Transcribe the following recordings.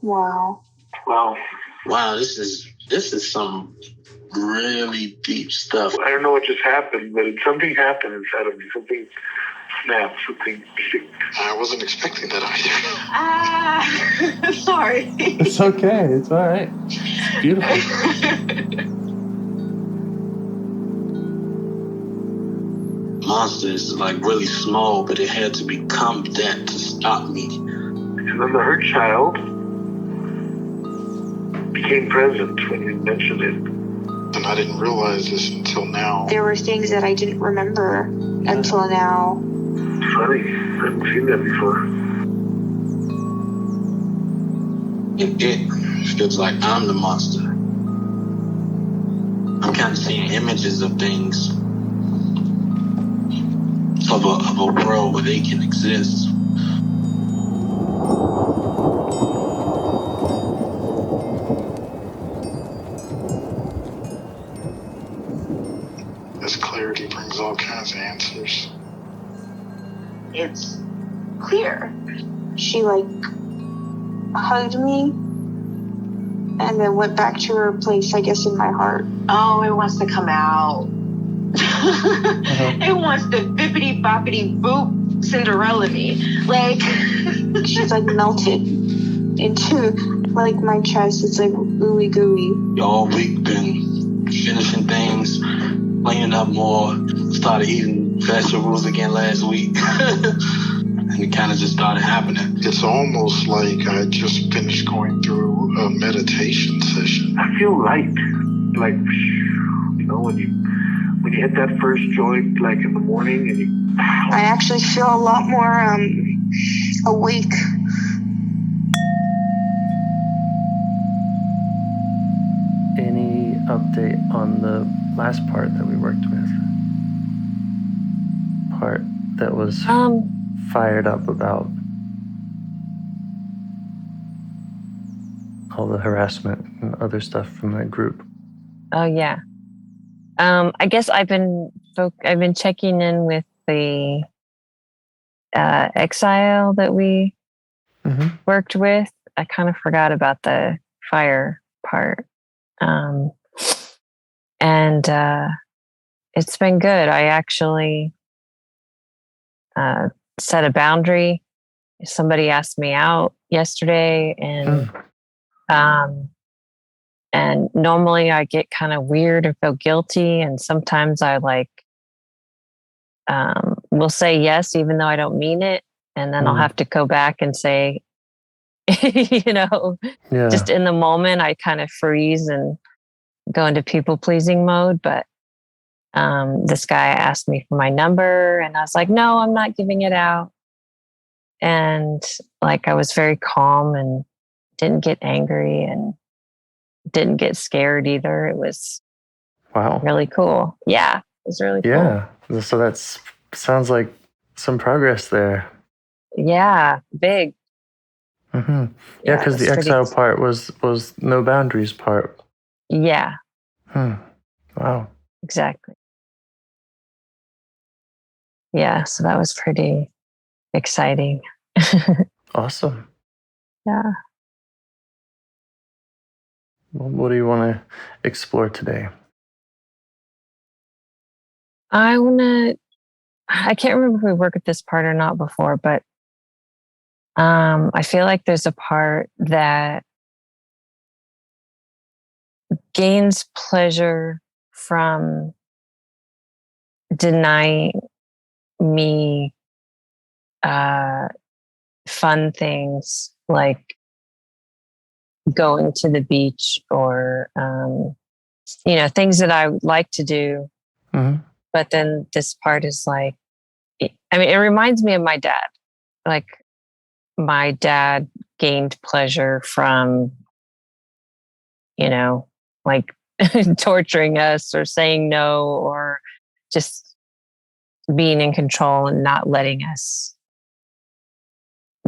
Wow. Wow, this is some really deep stuff. I don't know what just happened, but something happened inside of me. Something snapped. Something. I wasn't expecting that either. Sorry. It's okay. It's all right. It's beautiful. Monster is like really small, but it had to become that to stop me. And then the hurt child became present when you mentioned it. And I didn't realize this until now. There were things that I didn't remember until now. Funny. I haven't seen that before. It feels like I'm the monster. I'm kind of seeing images of things. Of a world where they can exist. This clarity brings all kinds of answers. It's clear. She hugged me and then went back to her place, I guess, in my heart. Oh, it wants to come out. It wants to bippity boppity boop Cinderella me. She's melted into my chest. It's ooey gooey. All week been finishing things, cleaning up more, started eating vegetables again last week. And it kind of just started happening. It's almost like I just finished going through a meditation session. I feel light. When you hit that first joint, in the morning, and I actually feel a lot more awake. Any update on the last part that we worked with? Part that was fired up about all the harassment and other stuff from that group. Oh yeah. I guess I've been checking in with the exile that we worked with. I kind of forgot about the fire part. And it's been good. I actually set a boundary. Somebody asked me out yesterday, and normally I get kind of weird and feel guilty. And sometimes I will say yes, even though I don't mean it. And then I'll have to go back and say, just in the moment, I kind of freeze and go into people pleasing mode. But this guy asked me for my number and I was like, no, I'm not giving it out. And I was very calm and didn't get angry and didn't get scared either. It was really cool. Yeah, it was really cool. Yeah, so that sounds like some progress there. Yeah, big. Yeah, because the exile part was no boundaries part. Yeah. Wow. Exactly. Yeah, so that was pretty exciting. Awesome. Yeah. Well, what do you want to explore today? I can't remember if we worked with this part or not before, but I feel like there's a part that gains pleasure from denying me fun things like going to the beach or things that I would like to do. But then this part is it reminds me of my dad. My dad gained pleasure from torturing us or saying no or just being in control and not letting us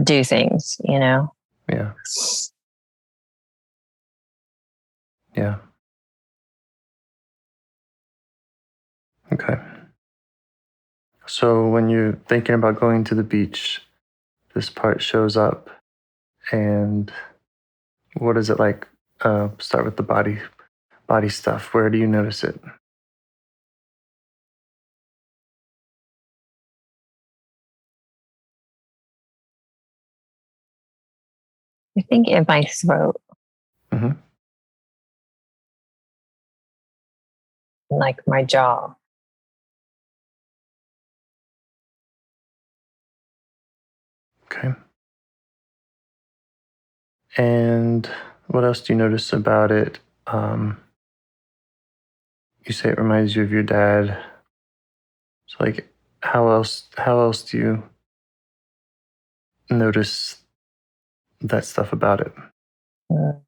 do things, Yeah. Yeah. Okay. So when you're thinking about going to the beach, this part shows up and What is it like? Start with the body stuff. Where do you notice it? I think in my throat, Mm-hmm. like my jaw. Okay. And what else do you notice about it? You say it reminds you of your dad. So, like, how else do you notice that stuff about it? Mm.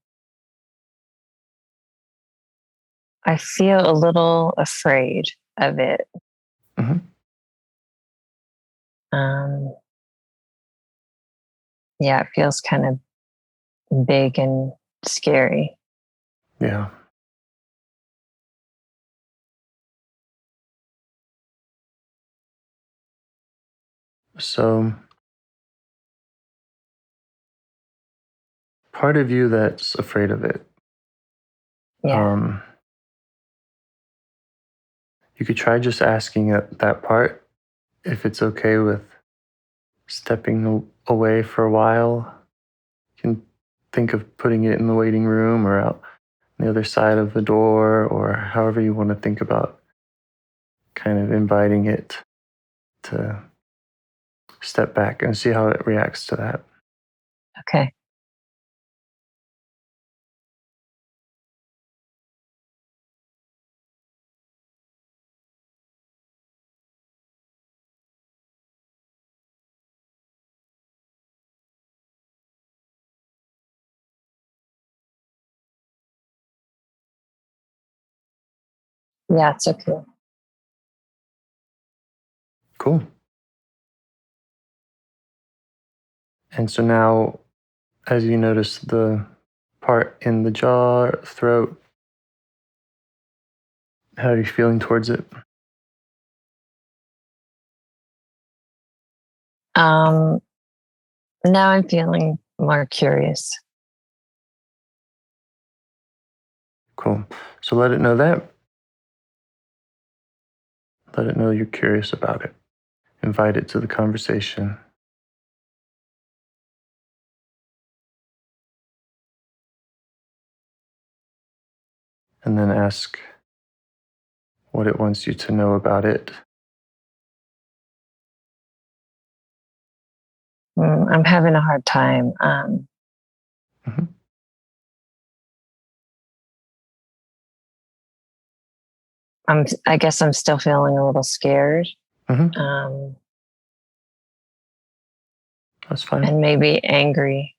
I feel a little afraid of it. Mm-hmm. Um, yeah, it feels kind of big and scary. Yeah. So, part of you that's afraid of it, Yeah. you could try just asking that part if it's okay with stepping away for a while. You can think of putting it in the waiting room or out on the other side of the door, or however you want to think about kind of inviting it to step back and see how it reacts to that. Okay. Yeah, it's okay. Cool. And so now, as you notice the part in the jaw, throat, how are you feeling towards it? Um, Now I'm feeling more curious. Cool. So let it know that. Let it know you're curious about it. Invite it to the conversation. And then ask what it wants you to know about it. I'm having a hard time. Mhm. I guess I'm still feeling a little scared. Mhm. Um, That's fine. and maybe angry.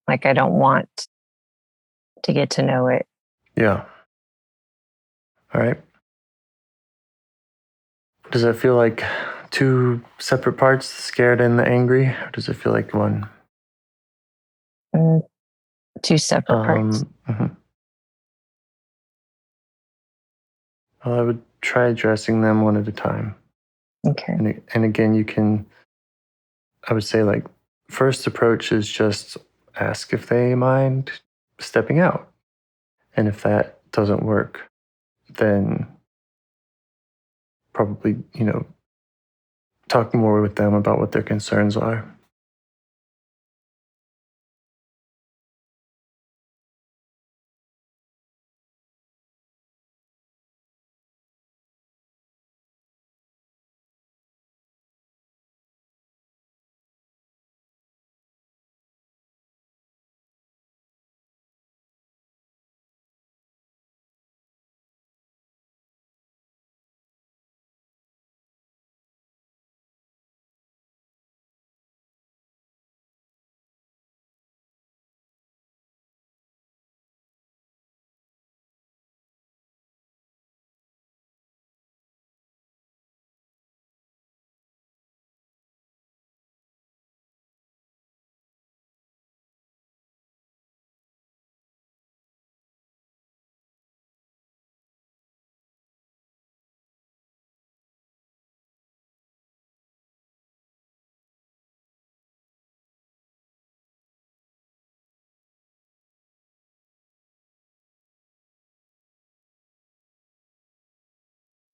Like I don't want to get to know it. Yeah. All right. Does it feel like two separate parts, the scared and the angry? Or does it feel like one? Mm, Two separate parts. Mhm. Well, I would try addressing them one at a time. Okay. And again, you can, I would say, like, first approach is just ask if they mind stepping out. And if that doesn't work, then probably, talk more with them about what their concerns are.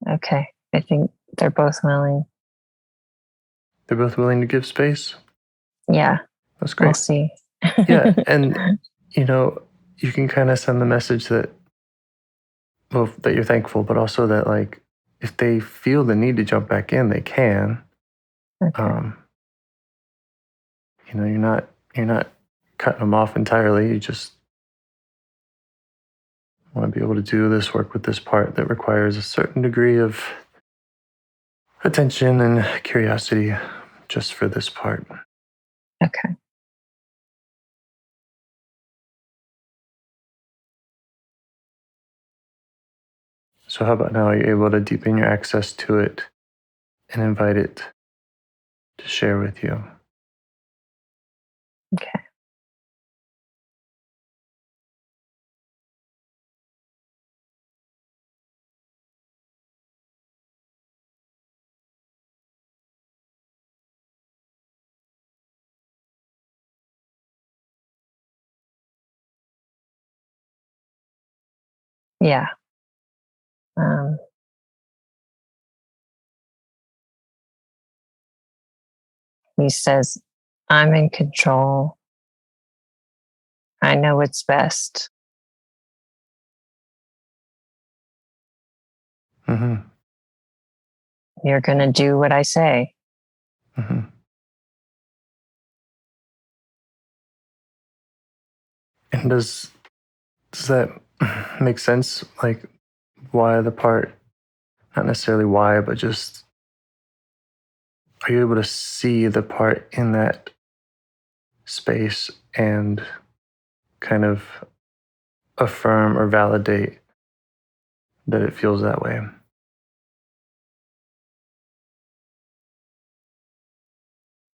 Okay. I think they're both willing. They're both willing to give space? Yeah. That's great. We'll see. Yeah. And, you can kind of send the message that, well, that you're thankful, but also that, like, if they feel the need to jump back in, they can. Okay. You're not cutting them off entirely. You just want to be able to do this work with this part that requires a certain degree of attention and curiosity just for this part. Okay. So how about now? Are you able to deepen your access to it and invite it to share with you? Okay. Yeah. He says, I'm in control. I know what's best. Mm-hmm. You're going to do what I say. Mm-hmm. And does that make sense? Like, why the part, not necessarily why, but just, are you able to see the part in that space and kind of affirm or validate that it feels that way?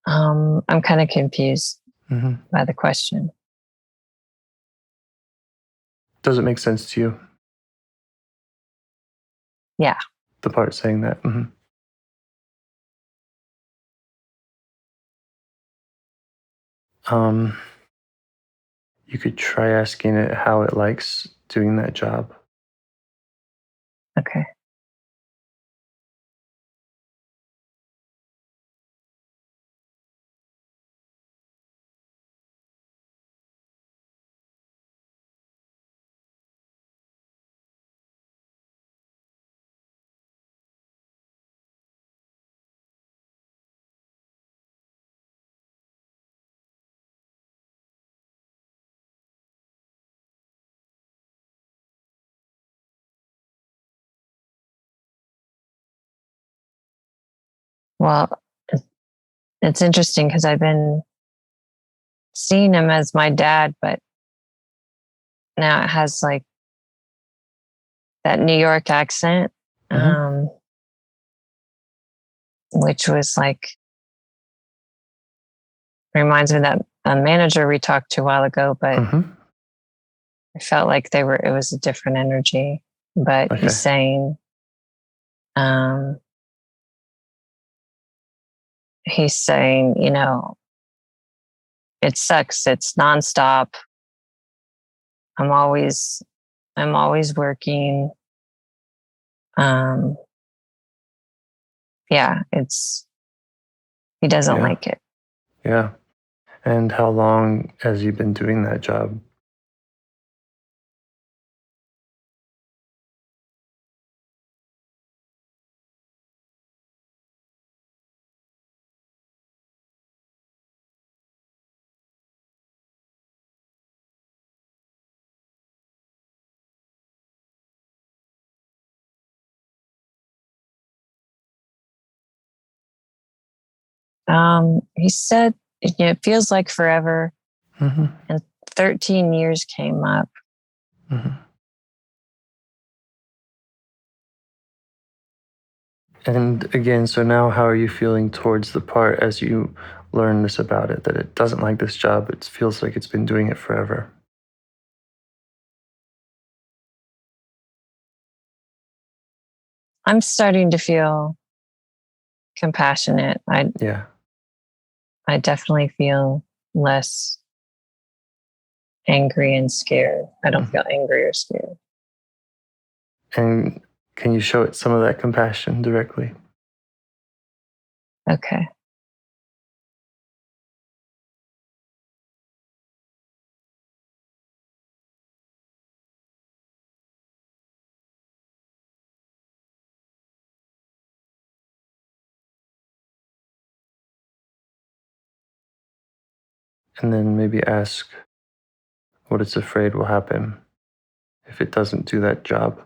I'm kind of confused Mm-hmm. by the question. Does it make sense to you? Yeah. The part saying that? Mm-hmm. You could try asking it how it likes doing that job. Okay. Well, it's interesting because I've been seeing him as my dad, but now it has like that New York accent, Mm-hmm. which was like, reminds me of that manager we talked to a while ago, but Mm-hmm. I felt like it was a different energy. But Okay. he's saying, it sucks. It's nonstop. I'm always working. Yeah, he doesn't Yeah. like it. Yeah. And how long has you been doing that job? He said, it feels like forever. Mm-hmm. And 13 years came up. Mm-hmm. And again, so now how are you feeling towards the part as you learn this about it, that it doesn't like this job, it feels like it's been doing it forever? I'm starting to feel compassionate. Yeah. I definitely feel less angry and scared. I don't feel angry or scared. And can you show it some of that compassion directly? Okay. And then maybe ask what it's afraid will happen if it doesn't do that job.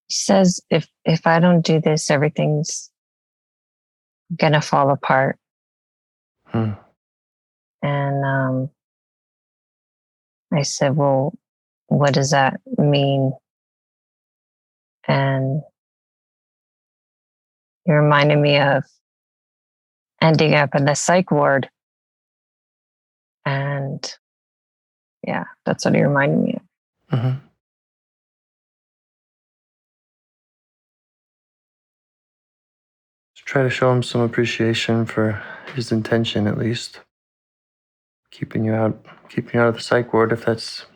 He says if I don't do this, everything's gonna fall apart. Hmm. And I said, well, what does that mean? And he reminded me of ending up in the psych ward. And yeah, that's what he reminded me of. Mm-hmm. Try to show him some appreciation for his intention, at least. Keeping you out of the psych ward if that's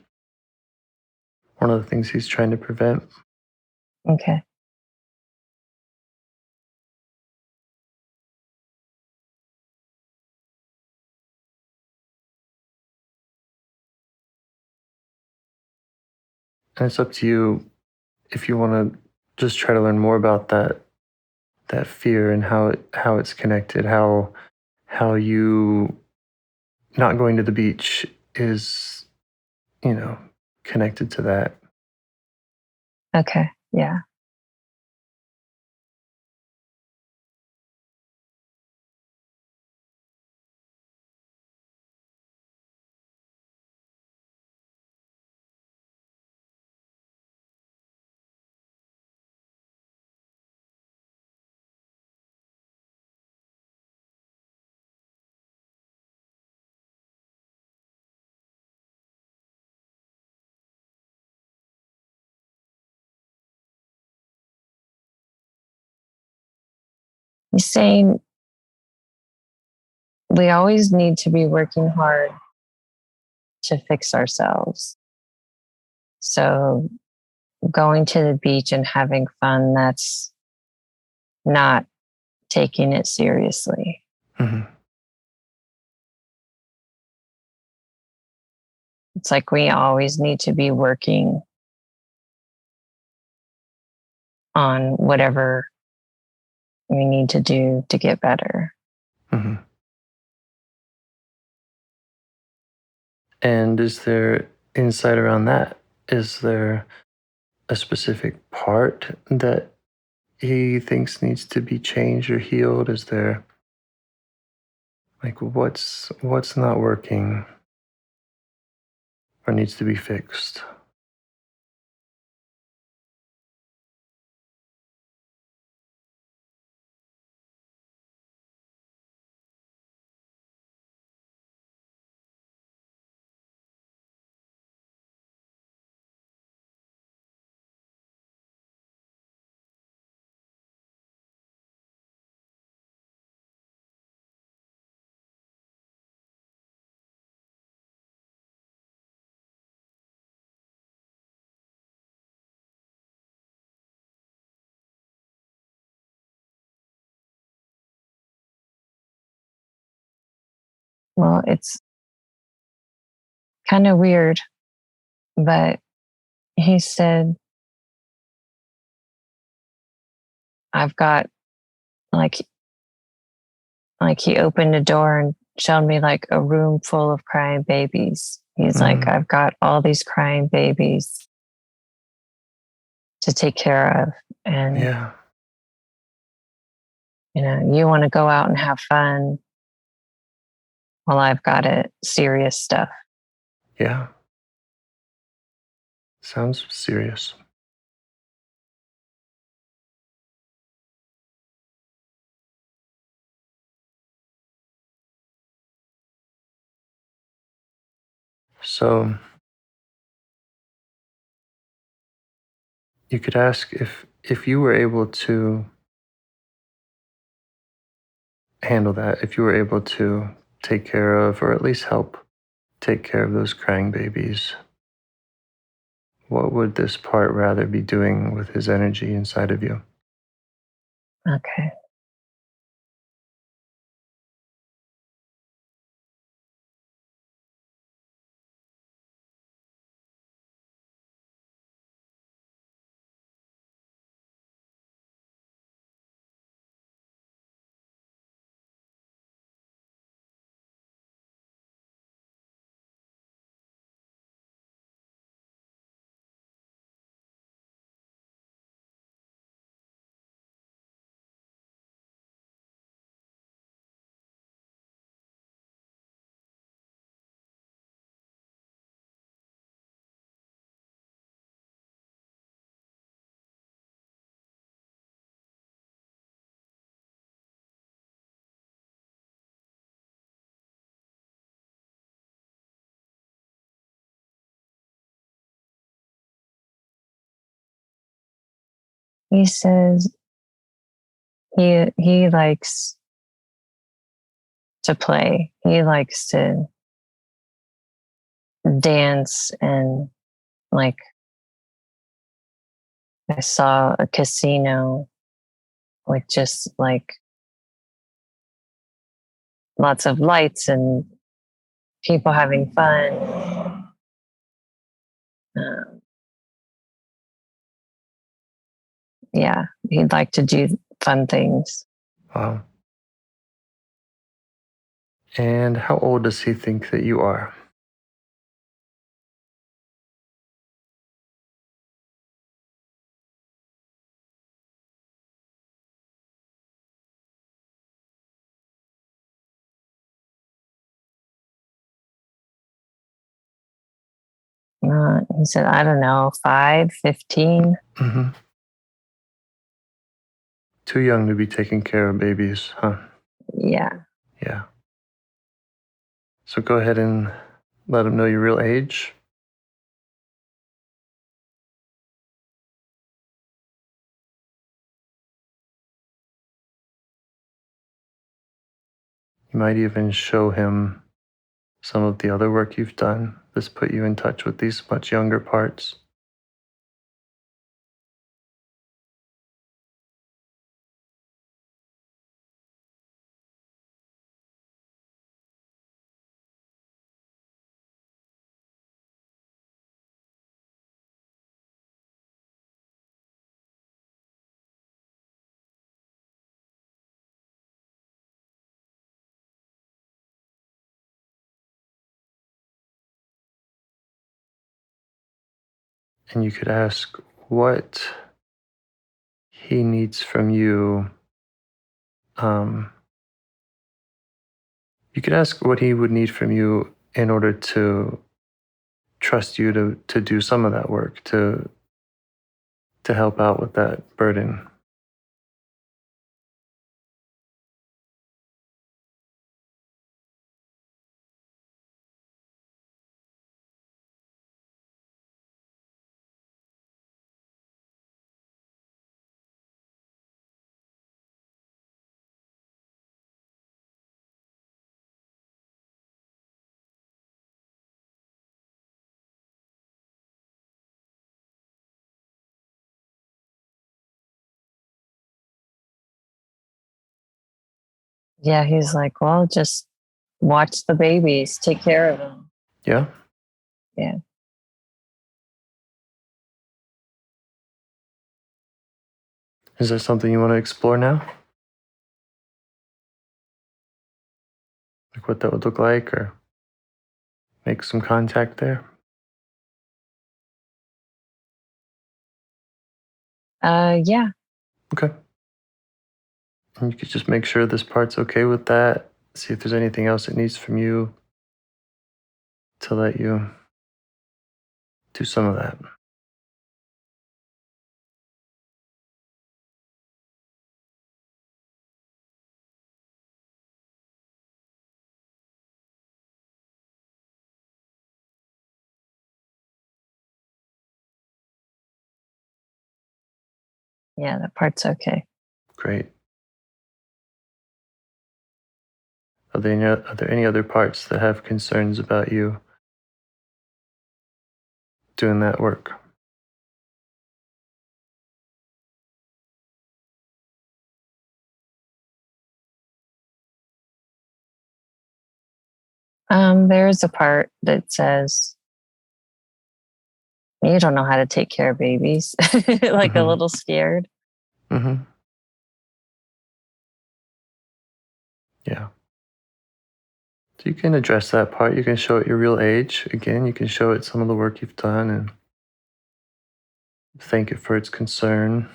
one of the things he's trying to prevent. Okay. And it's up to you if you want to just try to learn more about that fear and how it's connected, how you not going to the beach is, connected to that. Okay. Yeah. He's saying we always need to be working hard to fix ourselves. So going to the beach and having fun, that's not taking it seriously. Mm-hmm. It's like we always need to be working on whatever we need to do to get better. Mm-hmm. And is there insight around that? Is there a specific part that he thinks needs to be changed or healed? Is there like what's not working or needs to be fixed? Well, it's kind of weird, but he said, I've got like he opened a door and showed me like a room full of crying babies. He's like, I've got all these crying babies to take care of. And Yeah. You want to go out and have fun. Well, I've got it serious stuff. Yeah. Sounds serious. So you could ask if you were able to handle that, if you were able to take care of, or at least help take care of those crying babies, what would this part rather be doing with his energy inside of you? Okay. He says he likes to play. He likes to dance and like I saw a casino with just like lots of lights and people having fun. Um, yeah, he'd like to do fun things. Wow. And how old does he think that you are? He said, I don't know, 5, 15. Mm-hmm. Too young to be taking care of babies, huh? Yeah. Yeah. So go ahead and let him know your real age. You might even show him some of the other work you've done. This put you in touch with these much younger parts. And you could ask what he needs from you. You could ask what he would need from you in order to trust you to do some of that work, to help out with that burden. Yeah, he's like, well, just watch the babies, take care of them. Yeah? Yeah. Is there something you want to explore now? Like what that would look like, or make some contact there? Yeah. Okay. And you could just make sure this part's okay with that. See if there's anything else it needs from you to let you do some of that. Yeah, that part's okay. Great. Are there any other parts that have concerns about you doing that work? There is a part that says, you don't know how to take care of babies, like a little scared. Mm-hmm. Yeah. So you can address that part. You can show it your real age. Again, you can show it some of the work you've done and thank it for its concern.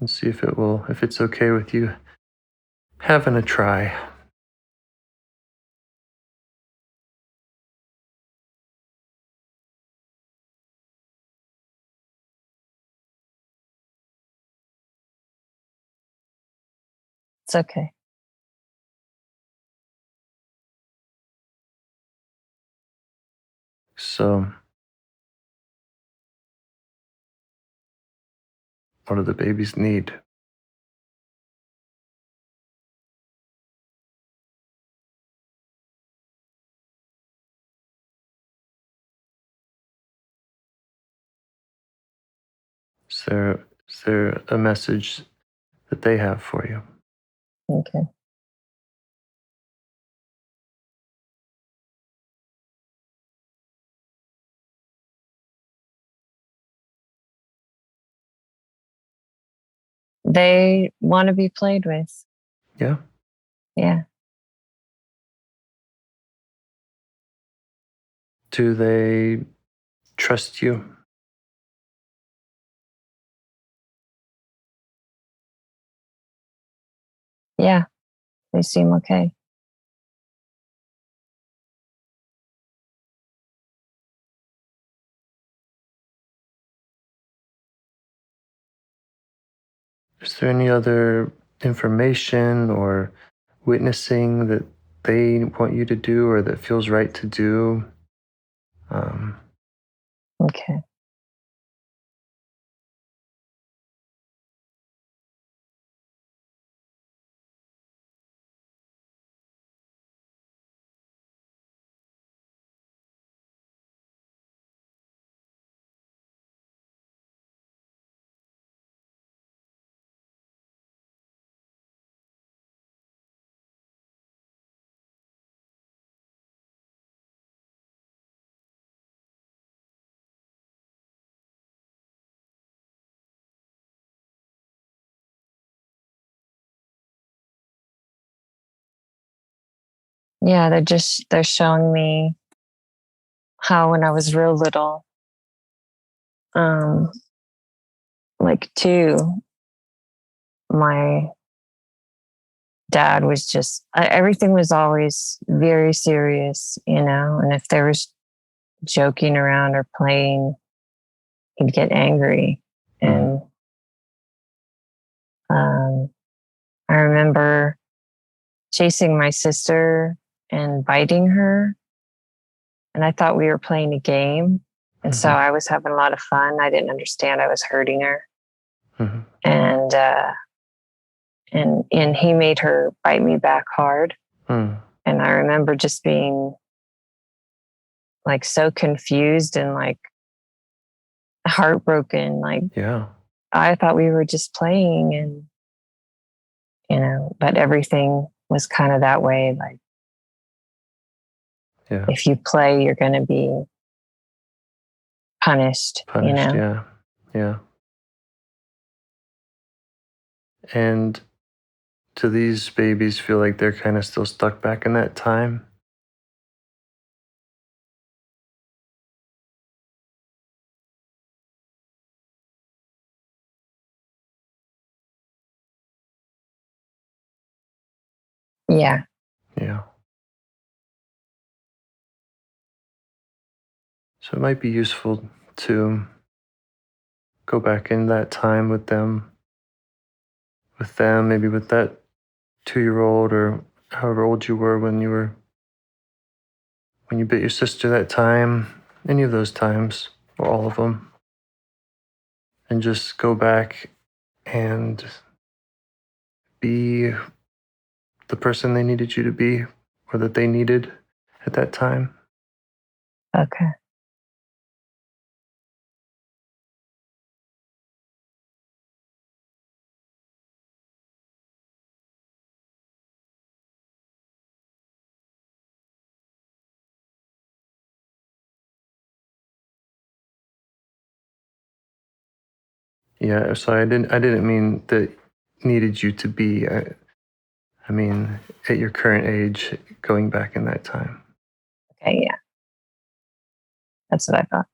And see if it's okay with you having a try. It's okay. So, what do the babies need? Is there a message that they have for you? Okay. They want to be played with. Yeah. Yeah. Do they trust you? Yeah. They seem okay. Is there any other information or witnessing that they want you to do or that feels right to do? Okay. Yeah, they're showing me how when I was real little, um, like two, my dad was just everything was always very serious, and if there was joking around or playing, he'd get angry. And I remember chasing my sister and biting her, and I thought we were playing a game. And so I was having a lot of fun. I didn't understand I was hurting her. And and he made her bite me back hard. And I remember just being like so confused and like heartbroken. Like, Yeah. I thought we were just playing, and but everything was kind of that way. Like, Yeah. if you play, you're going to be punished. Yeah. Yeah. And do these babies feel like they're kind of still stuck back in that time? Yeah. Yeah. So it might be useful to go back in that time with them, maybe with that 2-year-old or however old you were when you bit your sister that time, any of those times, or all of them, and just go back and be the person they needed you to be or that they needed at that time. Okay. Yeah, so I didn't mean that needed you to be. I mean at your current age, going back in that time. Okay. Yeah. That's what I thought.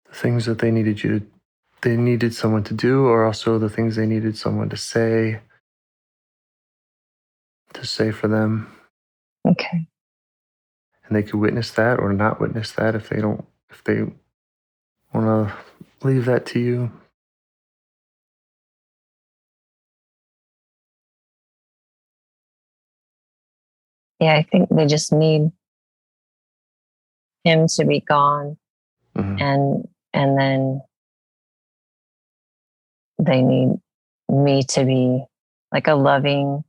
The things that they needed someone to do, or also the things they needed someone to say for them, Okay. and they could witness that or not witness that if they want to leave that to you. Yeah. I think they just need him to be gone, Mhm. and then they need me to be like a loving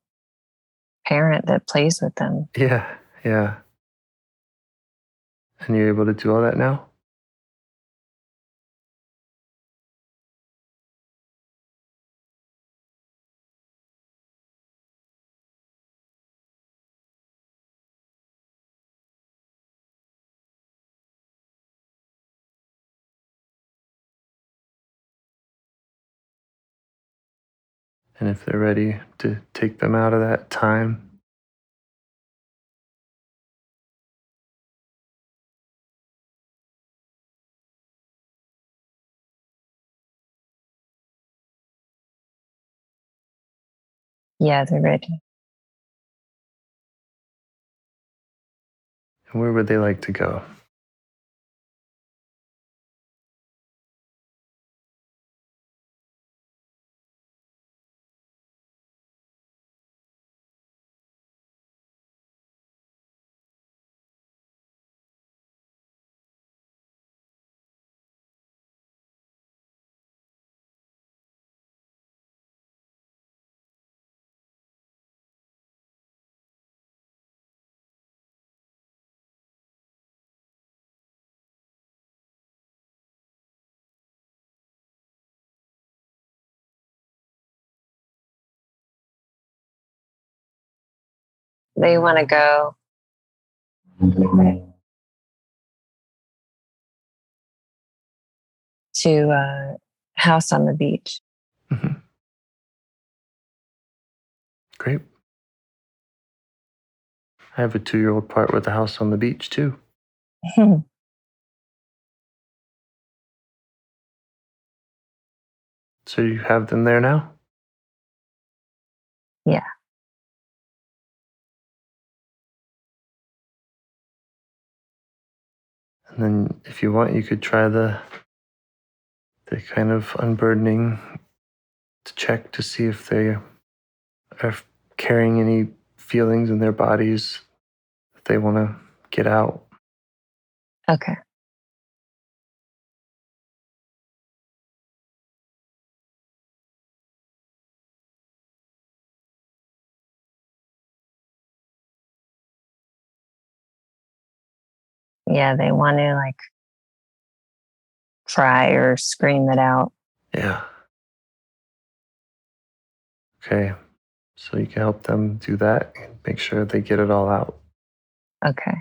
parent that plays with them. Yeah, yeah. And you're able to do all that now? And if they're ready to take them out of that time, Yeah, they're ready. and where would they like to go? They want to go to a house on the beach. Mhm. Great. I have a 2-year-old part with a house on the beach too. So you have them there now? Yeah. And then if you want, you could try the They're kind of unburdening to check to see if they are carrying any feelings in their bodies that they want to get out. Okay. Yeah, they want to like cry or scream it out. Yeah. Okay. So you can help them do that and make sure they get it all out. Okay.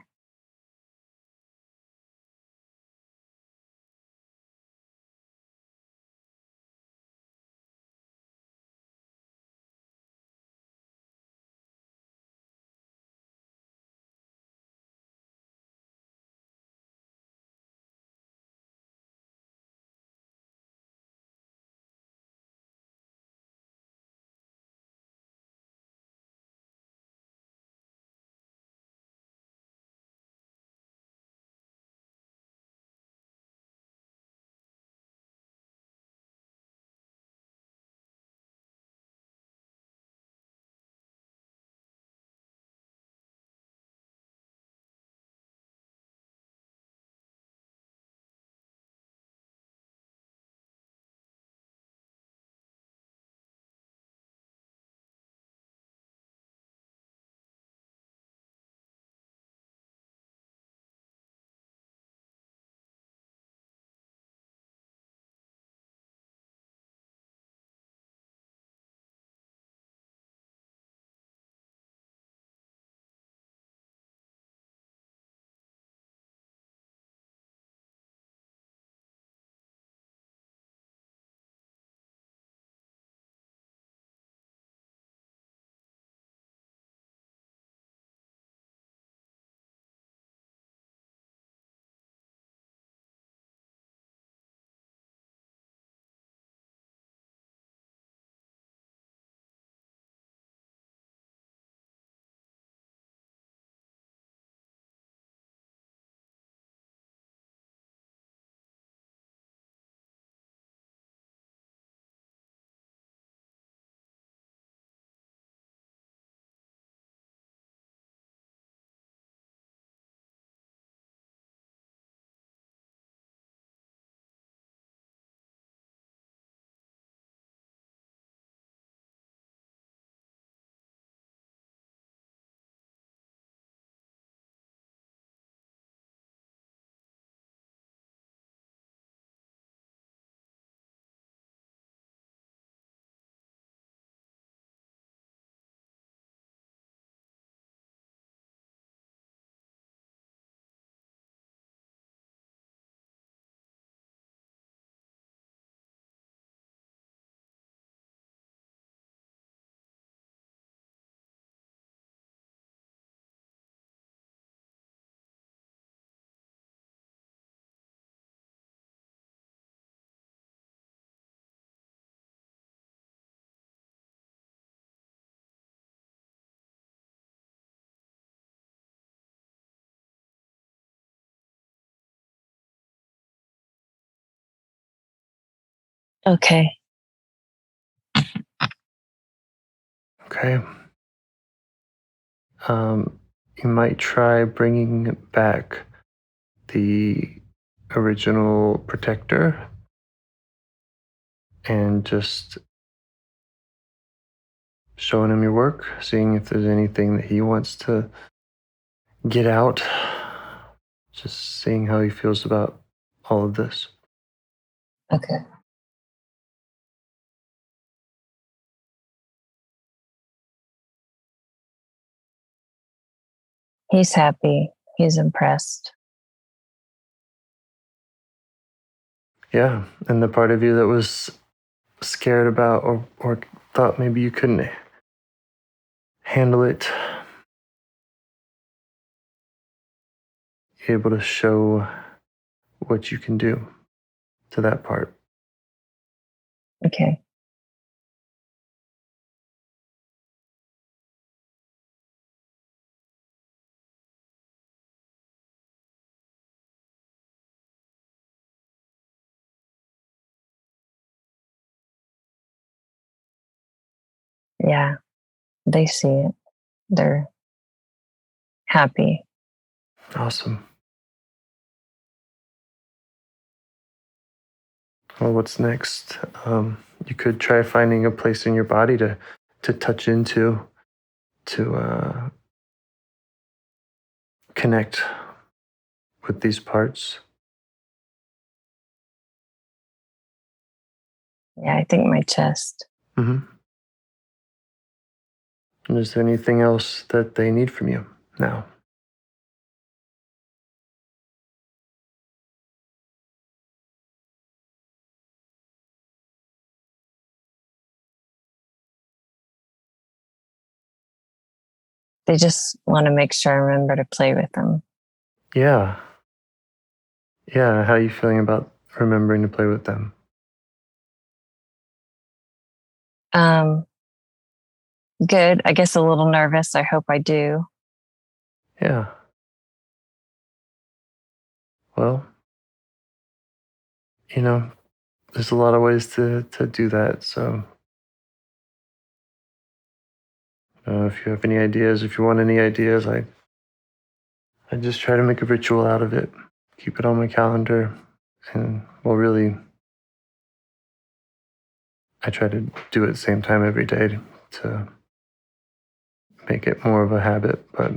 Okay. Okay. You might try bringing back the original protector and just showing him your work, seeing if there's anything that he wants to get out, just seeing how he feels about all of this. Okay. He's happy. He's impressed. Yeah, and the part of you that was scared about or thought maybe you couldn't handle it, you're able to show what you can do to that part. Okay. Yeah, they see it. They're happy. Awesome. Well, what's next? You could try finding a place in your body to touch into, to connect with these parts. Yeah, I think my chest. Mm-hmm. And is there anything else that they need from you now? They just want to make sure I remember to play with them. Yeah. Yeah, how are you feeling about remembering to play with them? Good. I guess a little nervous. I hope I do. Yeah. Well, there's a lot of ways to do that. So if you have any ideas, if you want any ideas, I just try to make a ritual out of it, keep it on my calendar, and really, I try to do it at the same time every day to make it more of a habit. But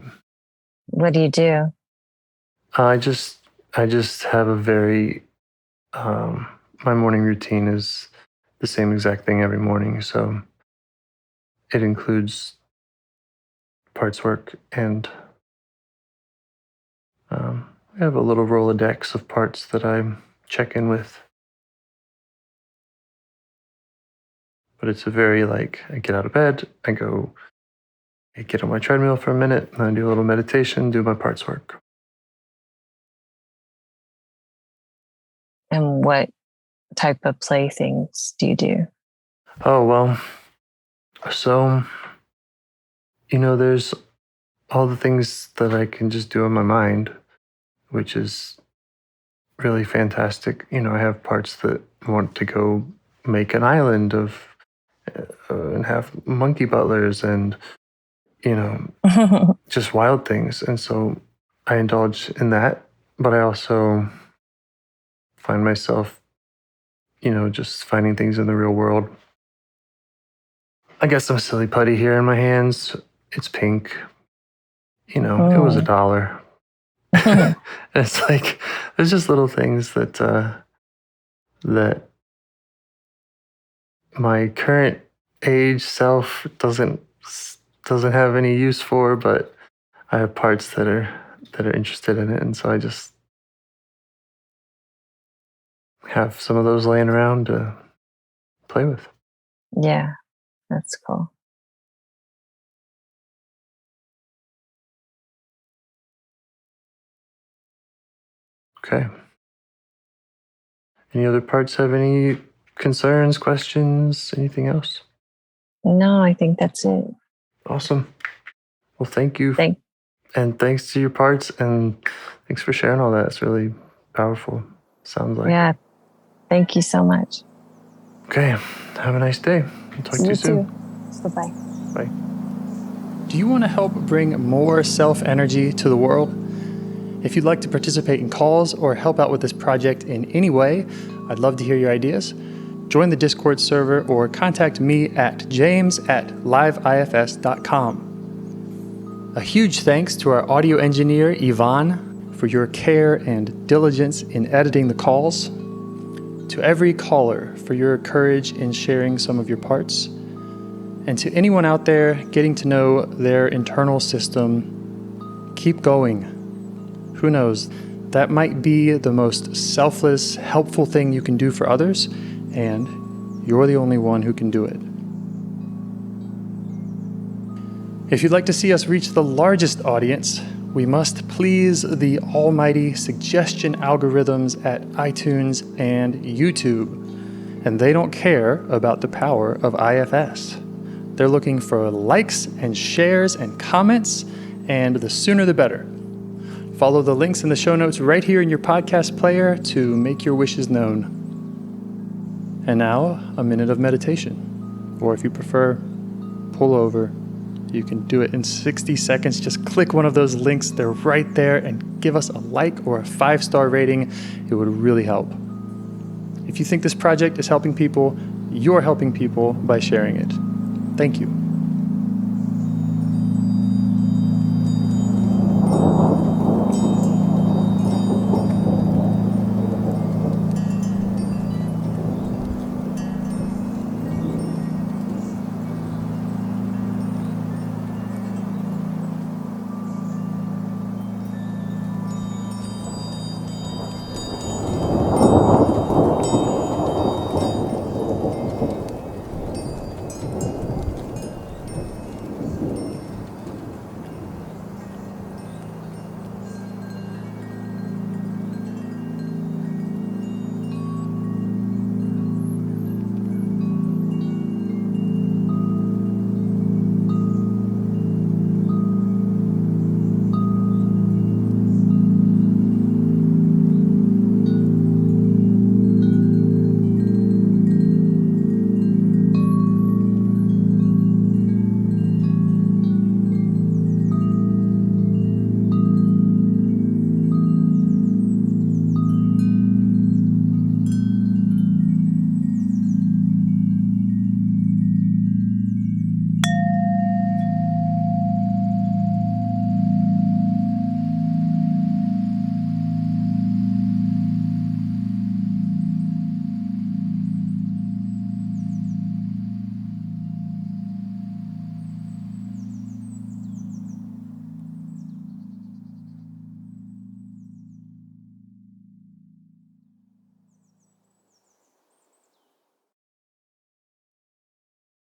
What do you do? I just have a very my morning routine is the same exact thing every morning. So it includes parts work, and I have a little Rolodex of parts that I check in with. But it's a very I get out of bed, I get on my treadmill for a minute, and I do a little meditation, do my parts work. And what type of playthings do you do? Oh, well, so, there's all the things that I can just do in my mind, which is really fantastic. I have parts that want to go make an island of and have monkey butlers and just wild things. And so I indulge in that, but I also find myself, just finding things in the real world. I got some silly putty here in my hands. It's pink. It was $1. It's there's just little things that that my current age self doesn't have any use for, but I have parts that are interested in it, and so I just have some of those laying around to play with. Yeah, that's cool. Okay. Any other parts have any concerns, questions, anything else? No, I think that's it. Awesome. Well, thank you. Thank thanks to your parts, and thanks for sharing all that. It's really powerful, sounds like. Yeah. Thank you so much. Okay. Have a nice day. I'll talk to you soon. Bye-bye. Bye. Do you want to help bring more self-energy to the world? If you'd like to participate in calls or help out with this project in any way, I'd love to hear your ideas. Join the Discord server or contact me at james@liveifs.com. A huge thanks to our audio engineer, Yvonne, for your care and diligence in editing the calls. To every caller for your courage in sharing some of your parts. And to anyone out there getting to know their internal system, keep going. Who knows? That might be the most selfless, helpful thing you can do for others, and you're the only one who can do it. If you'd like to see us reach the largest audience, we must please the almighty suggestion algorithms at iTunes and YouTube. And they don't care about the power of IFS. They're looking for likes and shares and comments, and the sooner the better. Follow the links in the show notes right here in your podcast player to make your wishes known. And now, a minute of meditation, or if you prefer, pull over. You can do it in 60 seconds. Just click one of those links. They're right there, and give us a like or a 5-star rating. It would really help. If you think this project is helping people, you're helping people by sharing it. Thank you.